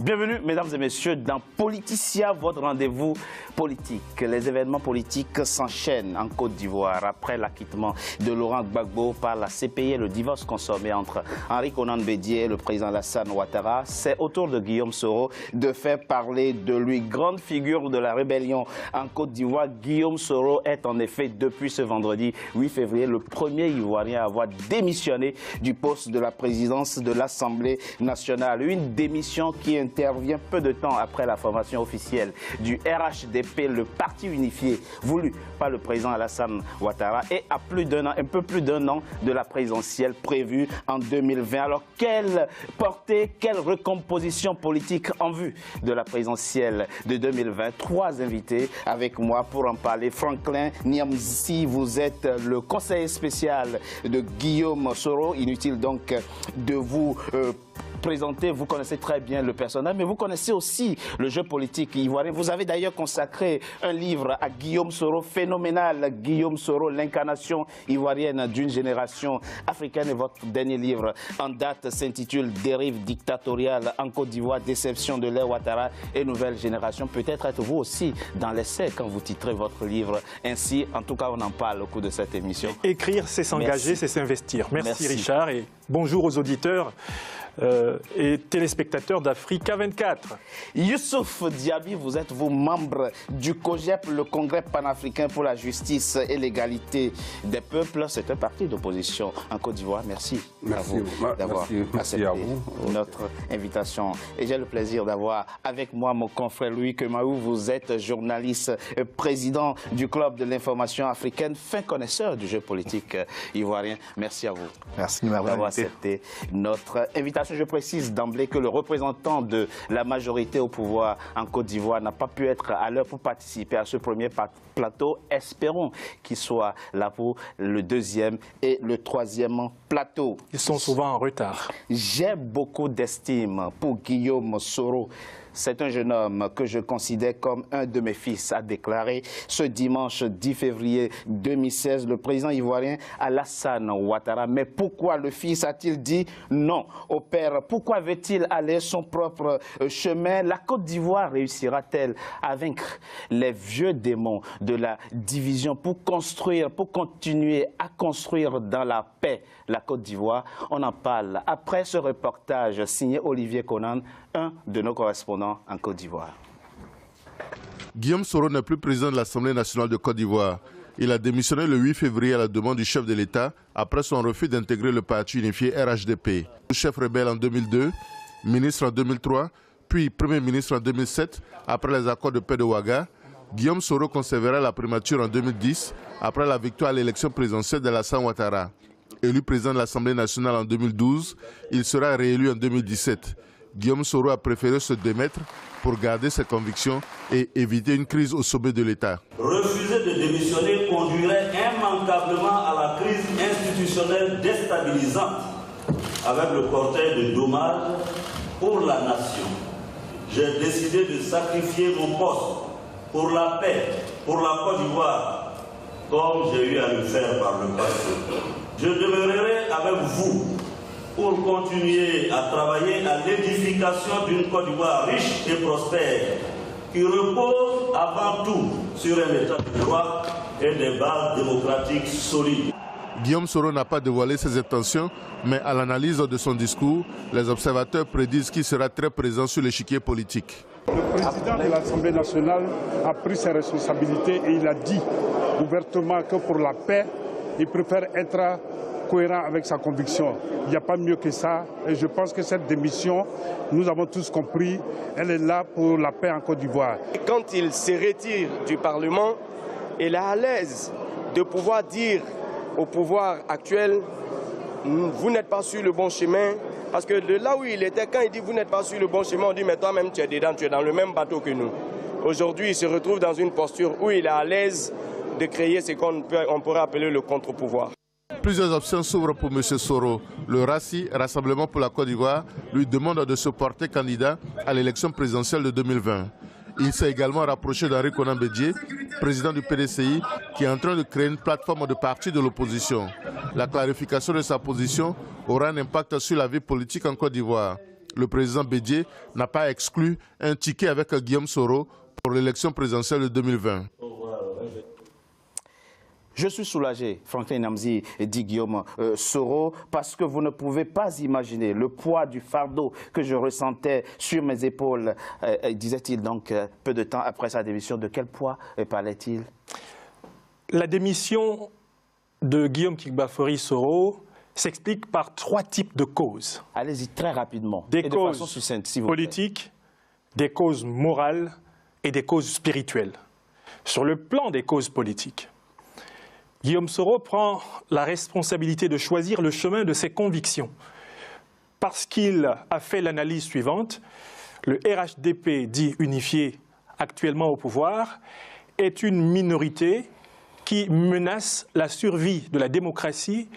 Bienvenue, mesdames et messieurs, dans Politicia, votre rendez-vous politique. Les événements politiques s'enchaînent en Côte d'Ivoire après l'acquittement de Laurent Gbagbo par la CPI et le divorce consommé entre Henri Konan Bédié et le président Alassane Ouattara. C'est au tour de Guillaume Soro de faire parler de lui. Grande figure de la rébellion en Côte d'Ivoire, Guillaume Soro est en effet, depuis ce vendredi 8 février, le premier Ivoirien à avoir démissionné du poste de la présidence de l'Assemblée nationale. Une démission qui intervient peu de temps après la formation officielle du RHDP, le parti unifié voulu par le président Alassane Ouattara, et à un peu plus d'un an de la présidentielle prévue en 2020. Alors, quelle portée, quelle recomposition politique en vue de la présidentielle de 2020? Trois invités avec moi pour en parler. Franklin Niamsi, vous êtes le conseiller spécial de Guillaume Soro. Inutile donc de vous présenter, vous connaissez très bien le personnage, mais vous connaissez aussi le jeu politique ivoirien. Vous avez d'ailleurs consacré un livre à Guillaume Soro, phénoménal, Guillaume Soro, l'incarnation ivoirienne d'une génération africaine. Et votre dernier livre en date s'intitule Dérive dictatoriale en Côte d'Ivoire, déception de l'ère Ouattara et nouvelle génération. Peut-être êtes-vous aussi dans l'essai quand vous titrez votre livre ainsi. En tout cas, on en parle au cours de cette émission. Écrire, c'est s'engager, c'est s'investir. Merci Richard et bonjour aux auditeurs et téléspectateurs d'Africa 24. Youssouf Diaby, vous êtes membre du COJEP, le Congrès panafricain pour la justice et l'égalité des peuples. C'est un parti d'opposition en Côte d'Ivoire. Merci à vous d'avoir accepté notre invitation. Et j'ai le plaisir d'avoir avec moi mon confrère Louis Kemaou. Vous êtes journaliste, président du Club de l'information africaine, fin connaisseur du jeu politique ivoirien. Merci à vous. Merci d'avoir accepté notre invitation. Je précise d'emblée que le représentant de la majorité au pouvoir en Côte d'Ivoire n'a pas pu être à l'heure pour participer à ce premier plateau. Espérons qu'il soit là pour le deuxième et le troisième plateau. Ils sont souvent en retard. J'ai beaucoup d'estime pour Guillaume Soro. C'est un jeune homme que je considère comme un de mes fils, a déclaré ce dimanche 10 février 2016 le président ivoirien Alassane Ouattara. Mais pourquoi le fils a-t-il dit non au père? Pourquoi veut-il aller son propre chemin? La Côte d'Ivoire réussira-t-elle à vaincre les vieux démons de la division pour construire, pour continuer à construire dans la paix la Côte d'Ivoire? On en parle après ce reportage signé Olivier Conan, un de nos correspondants en Côte d'Ivoire. Guillaume Soro n'est plus président de l'Assemblée nationale de Côte d'Ivoire. Il a démissionné le 8 février à la demande du chef de l'État après son refus d'intégrer le parti unifié RHDP. Chef rebelle en 2002, ministre en 2003, puis Premier ministre en 2007 après les accords de paix de Ouaga, Guillaume Soro conservera la primature en 2010 après la victoire à l'élection présidentielle d'Alassane Ouattara. Élu président de l'Assemblée nationale en 2012, il sera réélu en 2017. Guillaume Soro a préféré se démettre pour garder ses convictions et éviter une crise au sommet de l'État. Refuser de démissionner conduirait immanquablement à la crise institutionnelle déstabilisante avec le cortège de dommages pour la nation. J'ai décidé de sacrifier mon poste pour la paix, pour la Côte d'Ivoire, comme j'ai eu à le faire par le passé. Je demeurerai avec vous pour continuer à travailler à l'édification d'une Côte d'Ivoire riche et prospère, qui repose avant tout sur un état de droit et des bases démocratiques solides. Guillaume Soro n'a pas dévoilé ses intentions, mais à l'analyse de son discours, les observateurs prédisent qu'il sera très présent sur l'échiquier politique. Le président de l'Assemblée nationale a pris ses responsabilités et il a dit ouvertement que pour la paix, il préfère être cohérent avec sa conviction. Il n'y a pas mieux que ça et je pense que cette démission, nous avons tous compris, elle est là pour la paix en Côte d'Ivoire. Quand il se retire du Parlement, il est à l'aise de pouvoir dire au pouvoir actuel, vous n'êtes pas sur le bon chemin, parce que de là où il était, quand il dit vous n'êtes pas sur le bon chemin, on dit mais toi-même tu es dedans, tu es dans le même bateau que nous. Aujourd'hui, il se retrouve dans une posture où il est à l'aise de créer ce qu'on pourrait appeler le contre-pouvoir. Plusieurs options s'ouvrent pour M. Soro. Le RACI, Rassemblement pour la Côte d'Ivoire, lui demande de se porter candidat à l'élection présidentielle de 2020. Il s'est également rapproché d'Henri Konan Bédié, président du PDCI, qui est en train de créer une plateforme de partis de l'opposition. La clarification de sa position aura un impact sur la vie politique en Côte d'Ivoire. le président Bédié n'a pas exclu un ticket avec Guillaume Soro pour l'élection présidentielle de 2020. Je suis soulagé, Franklin Namzi, dit Guillaume Soro, parce que vous ne pouvez pas imaginer le poids du fardeau que je ressentais sur mes épaules, disait-il donc peu de temps après sa démission. De quel poids parlait-il? La démission de Guillaume Kigbafori Soro s'explique par 3 types de causes. Allez-y très rapidement. Des et causes de façon succincte, s'il vous plaît. politiques, des causes morales et des causes spirituelles. Sur le plan des causes politiques, Guillaume Soro prend la responsabilité de choisir le chemin de ses convictions parce qu'il a fait l'analyse suivante. Le RHDP, dit unifié, actuellement au pouvoir, est une minorité qui menace la survie de la démocratie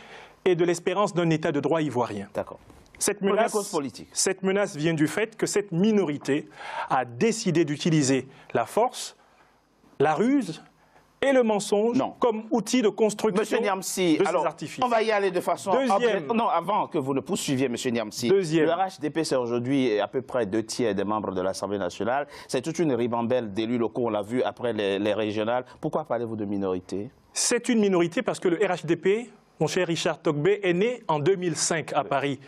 et de l'espérance d'un état de droit ivoirien. D'accord. Cette menace vient du fait que cette minorité a décidé d'utiliser la force, la ruse et le mensonge comme outil de construction Monsieur Niamsi, de ces artifices. On va y aller de façon... Non, avant que vous ne poursuiviez, Monsieur Niamsi. Le RHDP, c'est aujourd'hui à peu près 2/3 des membres de l'Assemblée nationale. C'est toute une ribambelle d'élus locaux, on l'a vu après les régionales. Pourquoi parlez-vous de minorité? C'est une minorité parce que le RHDP, mon cher Richard Togbé, est né en 2005 à Paris.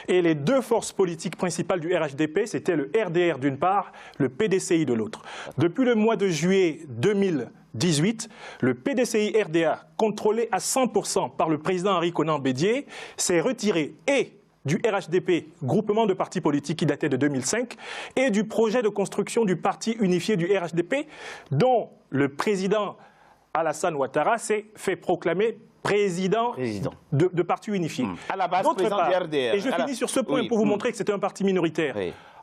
Et les 2 forces politiques principales du RHDP, c'était le RDR d'une part, le PDCI de l'autre. Depuis le mois de juillet 2018, le PDCI-RDA, contrôlé à 100% par le président Henri Konan Bédié, s'est retiré et du RHDP, groupement de partis politiques qui datait de 2005, et du projet de construction du parti unifié du RHDP, dont le président Alassane Ouattara s'est fait proclamer président de parti unifié. À la base, président du RDR. Et je finis sur ce point pour vous montrer que c'est un parti minoritaire.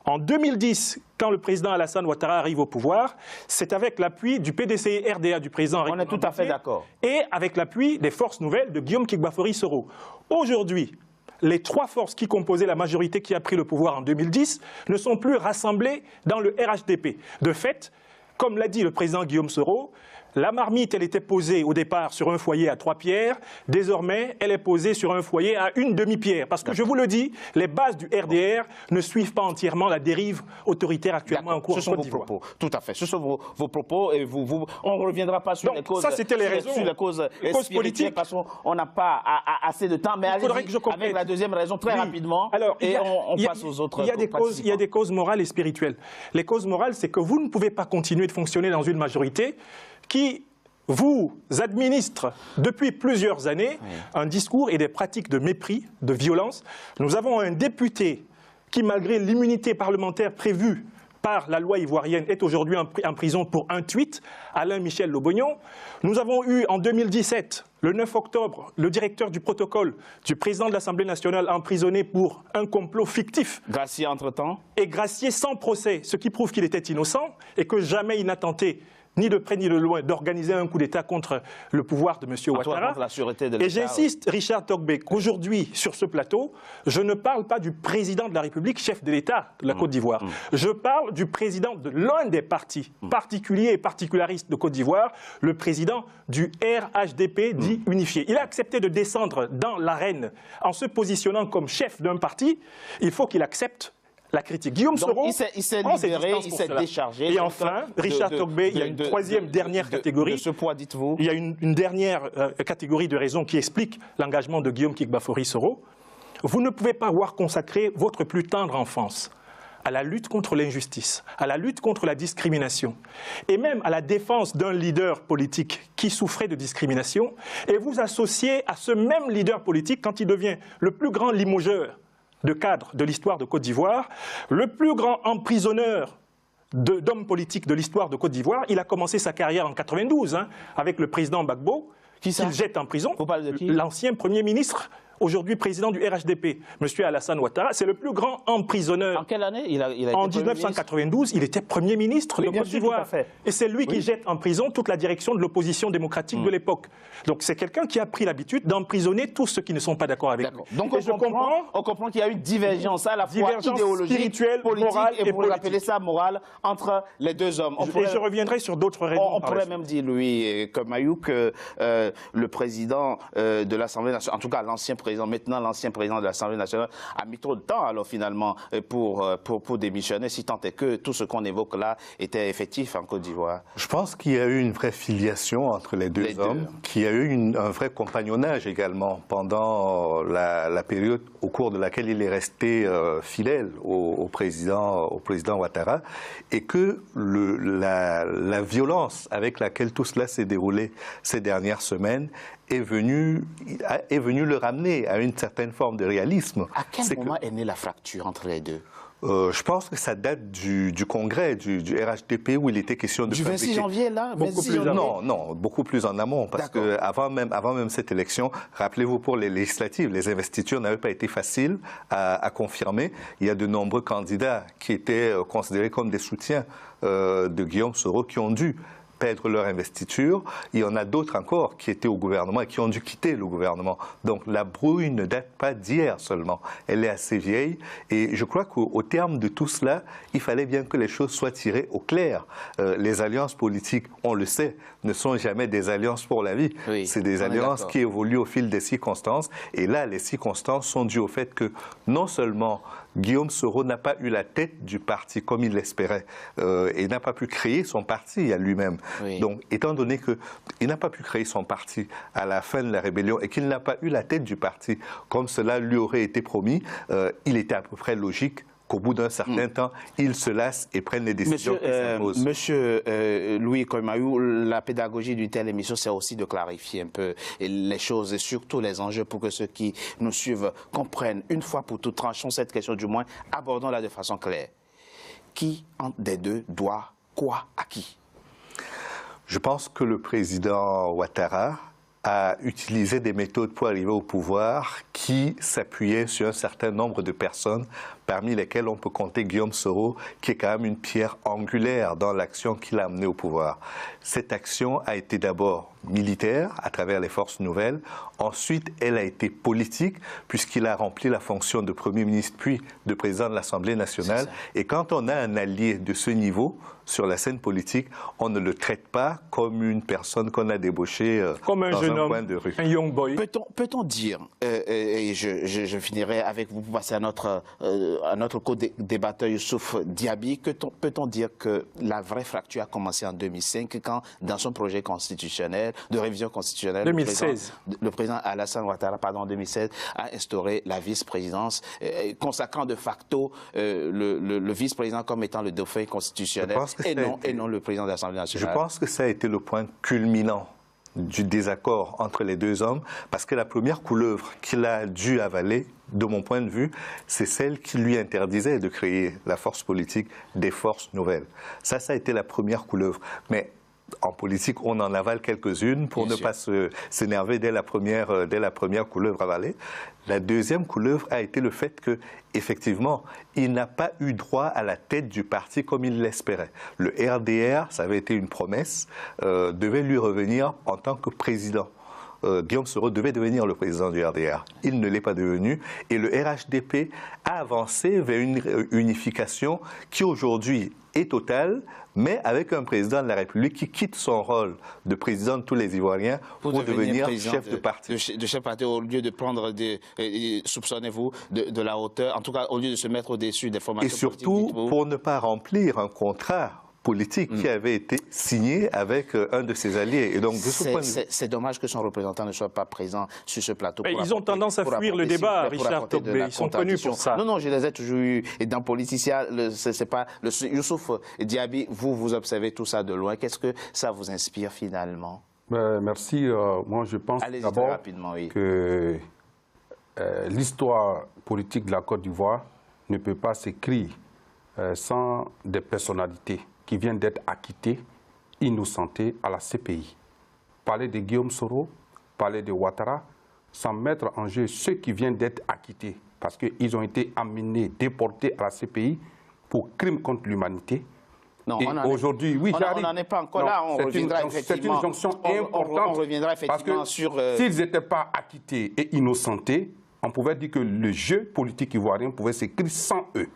En 2010, quand le président Alassane Ouattara arrive au pouvoir, c'est avec l'appui du PDCI-RDA du président Henri Konan Bédié. On est tout à fait d'accord. Et avec l'appui des forces nouvelles de Guillaume Kigbafori Soro. Aujourd'hui, les 3 forces qui composaient la majorité qui a pris le pouvoir en 2010 ne sont plus rassemblées dans le RHDP. De fait, comme l'a dit le président Guillaume Soro, la marmite, elle était posée au départ sur un foyer à 3 pierres. Désormais, elle est posée sur un foyer à 1 demi-pierre. Parce que, je vous le dis, les bases du RDR ne suivent pas entièrement la dérive autoritaire actuellement en cours en Côte d'Ivoire. Tout à fait. Ce sont vos propos. Et on ne reviendra pas sur les causes. Ça, c'était les raisons. Sur les causes politiques. Parce qu'on n'a pas assez de temps. Mais allez-y avec la deuxième raison très rapidement. Alors, et on passe aux autres. Il y a des causes morales et spirituelles. Les causes morales, c'est que vous ne pouvez pas continuer de fonctionner dans une majorité qui vous administre depuis plusieurs années un discours et des pratiques de mépris, de violence. Nous avons un député qui, malgré l'immunité parlementaire prévue par la loi ivoirienne, est aujourd'hui en prison pour un tweet, Alain Michel Lobognon. Nous avons eu en 2017, le 9 octobre, le directeur du protocole du président de l'Assemblée nationale emprisonné pour un complot fictif. Gracié entre-temps. Et gracié sans procès, ce qui prouve qu'il était innocent et que jamais il n'a tenté ni de près ni de loin, d'organiser un coup d'État contre le pouvoir de M. Ouattara. Et j'insiste, Richard Togbé, qu'aujourd'hui, sur ce plateau, je ne parle pas du président de la République, chef de l'État de la Côte d'Ivoire. Je parle du président de l'un des partis particuliers et particularistes de Côte d'Ivoire, le président du RHDP dit unifié. Il a accepté de descendre dans l'arène en se positionnant comme chef d'un parti. Il faut qu'il accepte la critique. Guillaume Soro, il s'est libéré, il s'est déchargé. Et enfin, Richard Togbé, il y a une troisième dernière catégorie. De ce poids, dites-vous. Il y a une dernière catégorie de raisons qui explique l'engagement de Guillaume Kigbafori Soro. Vous ne pouvez pas avoir consacré votre plus tendre enfance à la lutte contre l'injustice, à la lutte contre la discrimination, et même à la défense d'un leader politique qui souffrait de discrimination, et vous associer à ce même leader politique quand il devient le plus grand limogeur de cadre de l'histoire de Côte d'Ivoire, le plus grand emprisonneur d'hommes politiques de l'histoire de Côte d'Ivoire. Il a commencé sa carrière en 92 avec le président Gbagbo, qu'il jette en prison. L'ancien Premier ministre, aujourd'hui président du RHDP, M. Alassane Ouattara, c'est le plus grand emprisonneur. En quelle année il a été En 1992, il était Premier ministre de Côte d'Ivoire. Et c'est lui qui jette en prison toute la direction de l'opposition démocratique de l'époque. Donc c'est quelqu'un qui a pris l'habitude d'emprisonner tous ceux qui ne sont pas d'accord avec lui. Donc on comprend qu'il y a eu une divergence à la fois idéologique, spirituelle, politique, morale et vous appelez ça morale entre les deux hommes. Je reviendrai sur d'autres raisons. On pourrait même dire, Louis Komayou, que le président de l'Assemblée nationale, en tout cas l'ancien président président, maintenant l'ancien président de l'Assemblée nationale, a mis trop de temps alors finalement pour démissionner, si tant est que tout ce qu'on évoque là était effectif en Côte d'Ivoire? Je pense qu'il y a eu une vraie filiation entre les deux hommes, qu'il y a eu un vrai compagnonnage également pendant la période au cours de laquelle il est resté fidèle au président Ouattara, et que la violence avec laquelle tout cela s'est déroulé ces dernières semaines est venue le ramener à une certaine forme de réalisme. À quel moment est née la fracture entre les deux? Je pense que ça date du congrès du RHDP où il était question de... Du 26 janvier, là? Non, beaucoup plus en amont, parce qu'avant même cette élection, rappelez-vous, pour les législatives, les investitures n'avaient pas été faciles à confirmer. Il y a de nombreux candidats qui étaient considérés comme des soutiens de Guillaume Soro qui ont dû perdre leur investiture. Il y en a d'autres encore qui étaient au gouvernement et qui ont dû quitter le gouvernement. Donc la brouille ne date pas d'hier seulement. Elle est assez vieille et je crois qu'au terme de tout cela, il fallait bien que les choses soient tirées au clair. Les alliances politiques, on le sait, ne sont jamais des alliances pour la vie. Oui, c'est des alliances qui évoluent au fil des circonstances. Et là, les circonstances sont dues au fait que non seulement Guillaume Soro n'a pas eu la tête du parti comme il l'espérait et n'a pas pu créer son parti à lui-même. Oui. Donc, étant donné qu'il n'a pas pu créer son parti à la fin de la rébellion et qu'il n'a pas eu la tête du parti comme cela lui aurait été promis, il était à peu près logique qu'au bout d'un certain temps, il se lasse et prenne les décisions qui s'imposent. Monsieur Louis Koimaou, la pédagogie d'une telle émission, c'est aussi de clarifier un peu les choses et surtout les enjeux pour que ceux qui nous suivent comprennent une fois pour toutes. Tranchons cette question du moins, abordons-la de façon claire. Qui des deux doit quoi à qui? Je pense que le président Ouattara a utilisé des méthodes pour arriver au pouvoir qui s'appuyaient sur un certain nombre de personnes, parmi lesquelles on peut compter Guillaume Soro, qui est quand même une pierre angulaire dans l'action qu'il a amenée au pouvoir. Cette action a été d'abord militaire, à travers les forces nouvelles. Ensuite, elle a été politique, puisqu'il a rempli la fonction de Premier ministre, puis de président de l'Assemblée nationale. Et quand on a un allié de ce niveau sur la scène politique, on ne le traite pas comme une personne qu'on a débauchée comme un jeune homme, un young boy. Peut-on dire, et je finirai avec vous pour passer à notre co-débatteur Youssouf Diaby, peut-on dire que la vraie fracture a commencé en 2005 quand, dans son projet constitutionnel, de révision constitutionnelle, 2016. Le président Alassane Ouattara, en 2016, a instauré la vice-présidence, consacrant de facto le vice-président comme étant le dauphin constitutionnel et non le président de l'Assemblée nationale. Je pense que ça a été le point culminant du désaccord entre les deux hommes, parce que la première couleuvre qu'il a dû avaler, de mon point de vue, c'est celle qui lui interdisait de créer la force politique des forces nouvelles. Ça a été la première couleuvre. Mais en politique, on en avale quelques-unes pour ne pas s'énerver dès la première couleuvre avalée. La deuxième couleuvre a été le fait que, effectivement, il n'a pas eu droit à la tête du parti comme il l'espérait. Le RDR, ça avait été une promesse, devait lui revenir en tant que président. Guillaume Soro devait devenir le président du RDR. Il ne l'est pas devenu. Et le RHDP a avancé vers une unification qui aujourd'hui est totale, mais avec un président de la République qui quitte son rôle de président de tous les Ivoiriens pour devenir chef de parti. De chef de parti, au lieu de prendre soupçonnez-vous, de la hauteur, en tout cas au lieu de se mettre au-dessus des formations politiques. Et surtout pour ne pas remplir un contrat politique qui avait été signé avec un de ses alliés. Et donc, c'est dommage que son représentant ne soit pas présent sur ce plateau. Ils ont tendance à fuir le débat, Richard Togbe. Ils sont connus pour ça. Non, je les ai toujours eus. Et dans Politicien, c'est pas Youssouf Diaby, vous observez tout ça de loin. Qu'est-ce que ça vous inspire finalement? Merci. Moi, je pense d'abord que l'histoire politique de la Côte d'Ivoire ne peut pas s'écrire sans des personnalités qui viennent d'être acquittées, innocentées à la CPI. Parler de Guillaume Soro, parler de Ouattara, sans mettre en jeu ceux qui viennent d'être acquittés, parce qu'ils ont été amenés, déportés à la CPI pour crimes contre l'humanité. Non, aujourd'hui, oui, on n'en est pas encore là. On reviendra effectivement. C'est une jonction importante. On reviendra effectivement parce que s'ils n'étaient pas acquittés et innocentés, on pouvait dire que le jeu politique ivoirien pouvait s'écrire sans eux.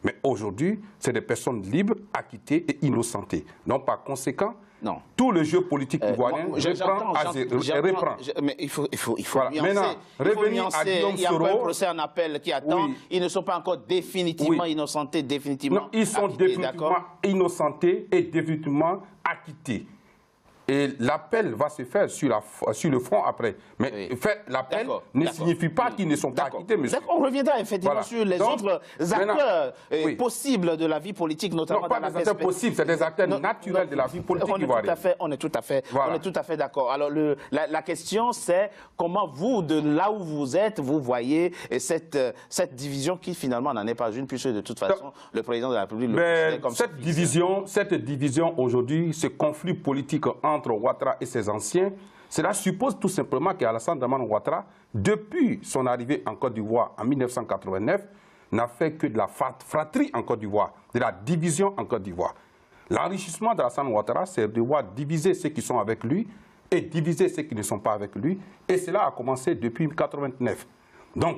Mais aujourd'hui, c'est des personnes libres, acquittées et innocentées. Donc, par conséquent, Non. Tout le jeu politique ivoirien reprend. Mais il faut voilà. nuancer. Maintenant, revenir à Guillaume il y a encore un Soro. procès en appel qui attend. Oui. Ils ne sont pas encore définitivement innocentés, définitivement Non, ils sont acquittés, définitivement innocentés et définitivement acquittés. Et l'appel va se faire sur le front après. Mais l'appel ne signifie pas qu'ils ne sont pas acquittés, monsieur. On reviendra effectivement sur les autres acteurs possibles de la vie politique, notamment non, pas dans des acteurs possibles, c'est des acteurs naturels de la vie politique ivoirienne. On est tout à fait d'accord. Alors la question c'est comment vous, de là où vous êtes, vous voyez cette division qui finalement n'en est pas une, puisque de toute façon le président de la République le considère comme cette division aujourd'hui, ce conflit politique entre Ouattara et ses anciens, cela suppose tout simplement qu'Alassane Dramane Ouattara, depuis son arrivée en Côte d'Ivoire en 1989, n'a fait que de la fratrie en Côte d'Ivoire, de la division en Côte d'Ivoire. L'enrichissement d'Alassane Ouattara, c'est de devoir diviser ceux qui sont avec lui et diviser ceux qui ne sont pas avec lui. Et cela a commencé depuis 1989. Donc,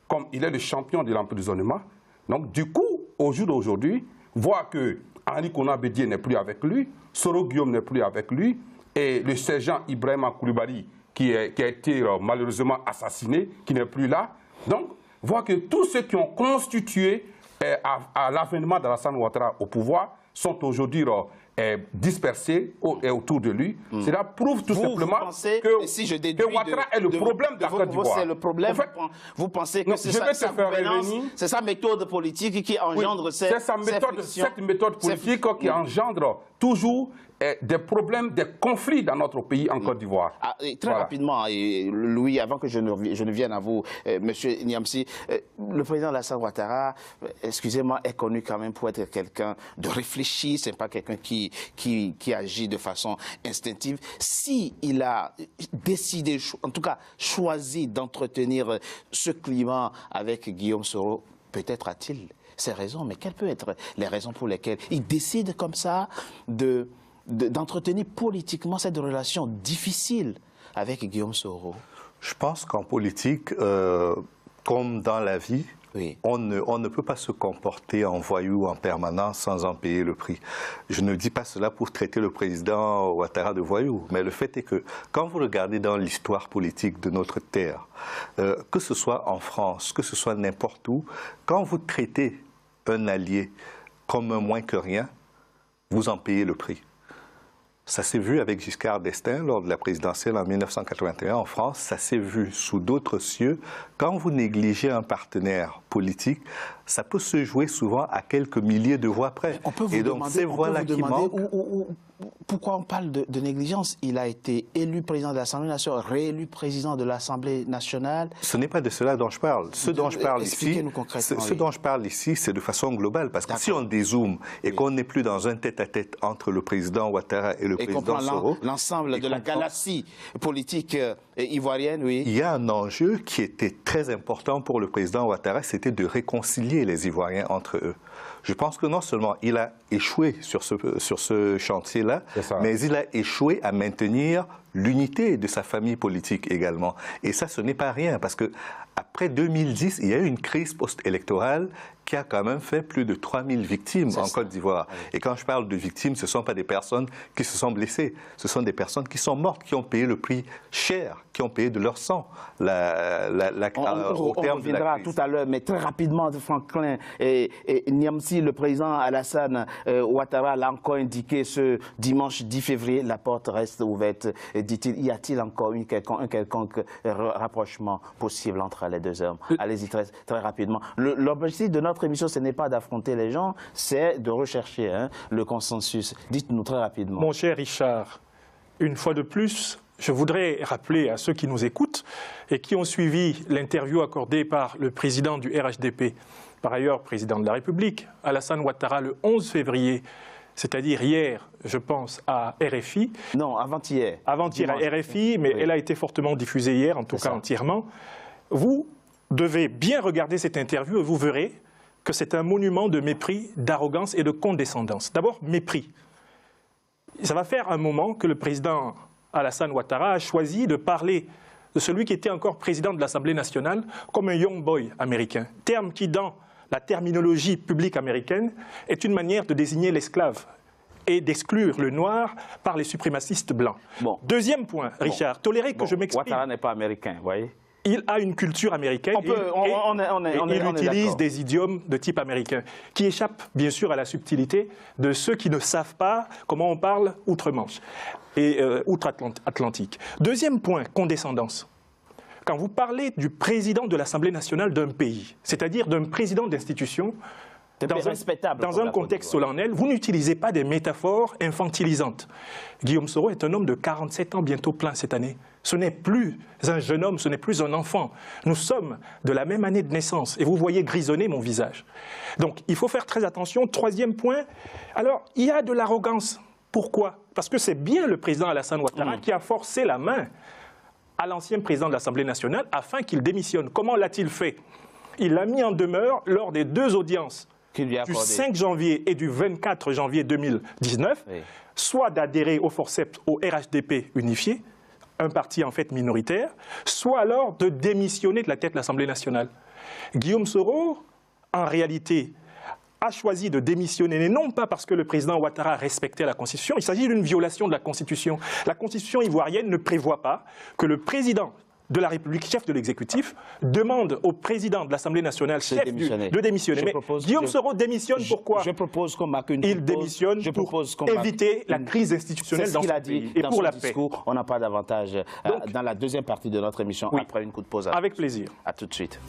comme il est le champion de l'emprisonnement, donc du coup, au jour d'aujourd'hui, voit que Henri Konan Bédié n'est plus avec lui, Soro Guillaume n'est plus avec lui, et le sergent Ibrahima Koulibaly, qui a été malheureusement assassiné, qui n'est plus là. Donc, voit que tous ceux qui ont constitué à l'avènement d'Alassane Ouattara au pouvoir sont aujourd'hui dispersés autour de lui. Cela prouve tout simplement que Ouattara est le problème de la Côte d'Ivoire. C'est le problème. En fait, vous pensez que c'est sa méthode politique qui engendre cette méthode politique qui engendre toujours des problèmes, des conflits dans notre pays, en Côte d'Ivoire. Très rapidement, Louis, avant que je ne vienne à vous, Monsieur Niamsi, le président Alassane Ouattara, excusez-moi, est connu quand même pour être quelqu'un de réfléchi, c'est pas quelqu'un qui agit de façon instinctive. Il a décidé, en tout cas choisi d'entretenir ce climat avec Guillaume Soro, peut-être a-t-il ses raisons, mais quelles peuvent être les raisons pour lesquelles il décide comme ça d'entretenir politiquement cette relation difficile avec Guillaume Soro? Je pense qu'en politique, comme dans la vie, on ne peut pas se comporter en voyou en permanence sans en payer le prix. Je ne dis pas cela pour traiter le président Ouattara de voyou, mais le fait est que quand vous regardez dans l'histoire politique de notre terre, que ce soit en France, que ce soit n'importe où, quand vous traitez un allié comme un moins que rien, vous en payez le prix. Ça s'est vu avec Giscard d'Estaing lors de la présidentielle en 1981 en France. Ça s'est vu sous d'autres cieux. Quand vous négligez un partenaire politique, ça peut se jouer souvent à quelques milliers de voix près. Et donc, ces voix-là qui manquent... Pourquoi on parle de négligence? Il a été élu président de l'Assemblée nationale, réélu président de l'Assemblée nationale. Ce n'est pas de cela dont je parle. Ce dont je parle ici, c'est de façon globale. Parce que si on dézoome et qu'on n'est plus dans un tête-à-tête entre le président Ouattara et le président Soro... l'ensemble de la galaxie politique ivoirienne, il y a un enjeu qui était très important pour le président Ouattara, c'était de réconcilier les Ivoiriens entre eux. Je pense que non seulement il a échoué sur ce chantier-là, mais il a échoué à maintenir l'unité de sa famille politique également. Et ça, ce n'est pas rien, parce que après 2010, il y a eu une crise post-électorale qui a quand même fait plus de 3000 victimes en Côte d'Ivoire. Et quand je parle de victimes, ce ne sont pas des personnes qui se sont blessées, ce sont des personnes qui sont mortes, qui ont payé le prix cher, qui ont payé de leur sang on reviendra tout à l'heure, mais très rapidement, Franklin et Niamsi, le président Alassane Ouattara l'a encore indiqué ce dimanche 10 février, la porte reste ouverte, dit-il. Y a-t-il encore un quelconque rapprochement possible entre les deux hommes? Allez-y très rapidement. L'objectif de notre émission, ce n'est pas d'affronter les gens, c'est de rechercher le consensus. Dites-nous très rapidement. Mon cher Richard, une fois de plus, je voudrais rappeler à ceux qui nous écoutent et qui ont suivi l'interview accordée par le président du RHDP, par ailleurs président de la République, Alassane Ouattara, le 11 février, c'est-à-dire hier, je pense, à RFI. Non, avant-hier. Avant-hier à RFI, mais elle a été fortement diffusée hier, en tout cas entièrement. Vous devez bien regarder cette interview et vous verrez que c'est un monument de mépris, d'arrogance et de condescendance. D'abord, mépris. Ça va faire un moment que le président Alassane Ouattara a choisi de parler de celui qui était encore président de l'Assemblée nationale comme un young boy américain, terme qui, dans la terminologie publique américaine, est une manière de désigner l'esclave. et d'exclure le noir par les suprémacistes blancs. Bon. Deuxième point, Richard, tolérez que je m'exprime. Ouattara n'est pas américain, vous voyez. Il a une culture américaine et il utilise des idiomes de type américain qui échappent bien sûr à la subtilité de ceux qui ne savent pas comment on parle outre-Manche et outre-Atlantique. Deuxième point, condescendance. Quand vous parlez du président de l'Assemblée nationale d'un pays, c'est-à-dire d'un président d'institution, dans un contexte solennel, vous n'utilisez pas des métaphores infantilisantes. Guillaume Soro est un homme de 47 ans, bientôt plein cette année. Ce n'est plus un jeune homme, ce n'est plus un enfant. Nous sommes de la même année de naissance et vous voyez grisonner mon visage. Donc il faut faire très attention. Troisième point, alors il y a de l'arrogance. Pourquoi? Parce que c'est bien le président Alassane Ouattara qui a forcé la main à l'ancien président de l'Assemblée nationale afin qu'il démissionne. Comment l'a-t-il fait? Il l'a mis en demeure lors des deux audiences du 5 janvier et du 24 janvier 2019, soit d'adhérer au forceps au RHDP unifié, un parti en fait minoritaire, soit alors de démissionner de la tête de l'Assemblée nationale. Guillaume Soro, en réalité, a choisi de démissionner, et non pas parce que le président Ouattara respectait la Constitution, il s'agit d'une violation de la Constitution. La Constitution ivoirienne ne prévoit pas que le président de la République, chef de l'exécutif, demande au président de l'Assemblée nationale, chef de démissionner. Mais Guillaume Soro démissionne pourquoi? Je propose qu'on marque une pause. Il démissionne pour éviter la crise institutionnelle dans son pays et pour la paix. On n'a pas davantage dans la deuxième partie de notre émission après une coup de pause. Avec plaisir. À tout de suite.